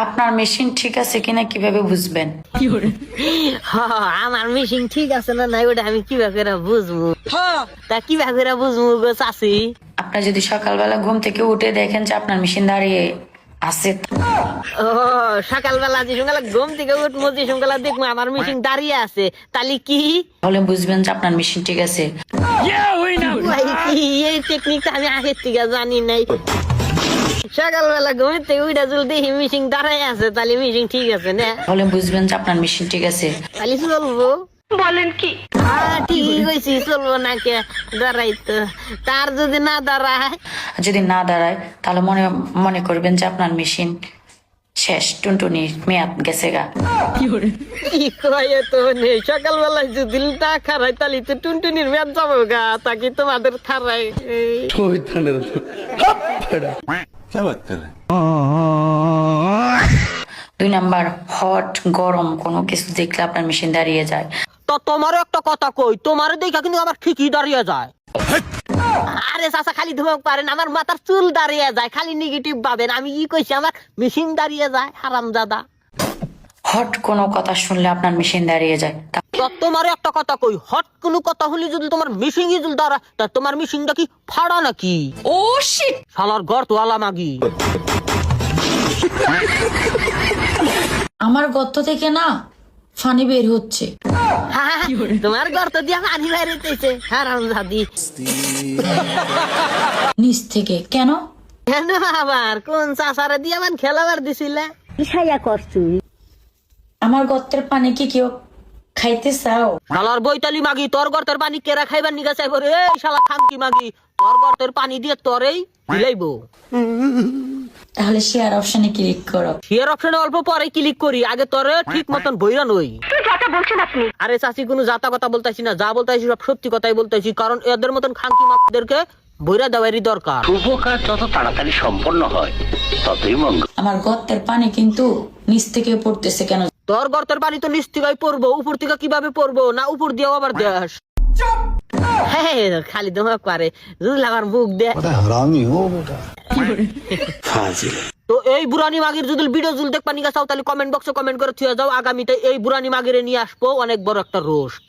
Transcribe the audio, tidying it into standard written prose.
আপনার মেশিন ঠিক আছে কিনা কিভাবে বুঝবেন? আমার মেশিন ঠিক আছে না নাই ওটা আমি কিভাবে বুঝবো? তা কিভাবে বুঝবো গো চাষি? আপনার যদি সকালবেলা ঘুম থেকে উঠে দেখেন যে আপনার মেশিন দাঁড়িয়ে আছে, ও সকালবেলা যে সকালে ঘুম থেকে উঠবো যে সকালে দেখবো আমার মেশিন দাঁড়িয়ে আছে, তাহলে কি তাহলে বুঝবেন যে আপনার মেশিন ঠিক আছে। ভাই, কি এই টেকনিকটা আমি আগের থেকে জানি নাই। সকালবেলা ঘুমের থেকে উঠে যদি দেখি মেশিন দাঁড়ায় আছে, তাহলে মেশিন ঠিক আছে না? তাহলে বুঝবেন যে আপনার মেশিন ঠিক আছে। তাহলে চলবো? বলেন কি? ঠিকই কইছি, চলবো না কে দাঁড়াই তো। তার যদি না দাঁড়ায়, যদি না দাঁড়ায় তাহলে মনে মনে করবেন যে আপনার মেশিন শেষ, টুনটুনি মেয়াদ গেছে গা। কি কয় তো নেই, সকালবেলায় যদি না খারাই তাহলে তো টুনটুনির মেয়াদ যাবো গা, তাকে তোমাদের খারাই। क्या बात कर रहे हैं? 2 নাম্বার, হট গরম কোনো কিছু দেখলে আপনার মেশিন দাঁড়িয়ে যায়। তো তোমার একটা কথা কই, তোমার দেখা কিন্তু আমার ঠিকই দাঁড়িয়ে যায়। আরে চাচা খালি ধমক পারেন, আমার মাথার চুল দাঁড়িয়ে যায়, খালি নেগেটিভ ভাবেন। আমি কি কইছি আমার মেশিন দাঁড়িয়ে যায়? হারামজাদা। হট কোনো কথা শুনলে আপনার মেশিন দাঁড়িয়ে যায়। তো তোমার একটা কথা কই, হট কোনো কথা হলে যদি তোমার মিশিং যদি দাঁড়া, তা তোমার মিশিংটা কি ফাড়া নাকি? ও শিট! শালার গর্ত আলা মাগি। আমার গর্ত থেকে না ফানি বের হচ্ছে। তোমার গর্ত দিয়া পানি বেরোতেছে হারামজাদি। নিচ থেকে কেন? কেন আবার কোন চাষারে দিয়ে আমার খেলাবার দিছিলে? আমার গর্তের পানি কি কেউ খাইতে চাও? শালার বৈতালি মাগি, তোর গর্তের পানি কেরা খাইবার নিগা চাইব রে? এই শালা খামকি মাগি, তোর গর্তের পানি দিয়ে তোরেই বিলাইবো। তাহলে শেয়ার অপশনে ক্লিক করো। শেয়ার অপশনে অল্প পরে ক্লিক করি, আগে তোরে ঠিক মতন বইরা নই। আরে চাচি কোনো জাতা কথা বলতেছি না, যা বলতেছি সব সত্যি কথাই বলতেছি, কারণ এদের মতন খামকি মাগিদেরকে বইরা দেওয়ারই দরকার। শুভ কাজ যত তাড়াতাড়ি সম্পন্ন হয় ততই মঙ্গল। আমার গর্তের পানি কিন্তু নিচ থেকে পড়তেছে কেন? তোর গর্তের পানি তো নিচ থেকে পড়বো, উপর থেকে কিভাবে পড়বো? না উপর দিয়েও আবার দেশ। হ্যাঁ, খালি তোমাকে পারে বুঝলে আমার মুখ দে। हरामी हो बेटा फाजिल। তো এই বুড়ানি মাগির যদি ভিডিও জুল দেখবা নিয়ে চাও, তাহলে কমেন্ট বক্সে কমেন্ট করে থুয়ে যাও। আগামীতে এই বুড়ানি মাগিরে নিয়ে আসবো অনেক বড় একটা রোস্ট।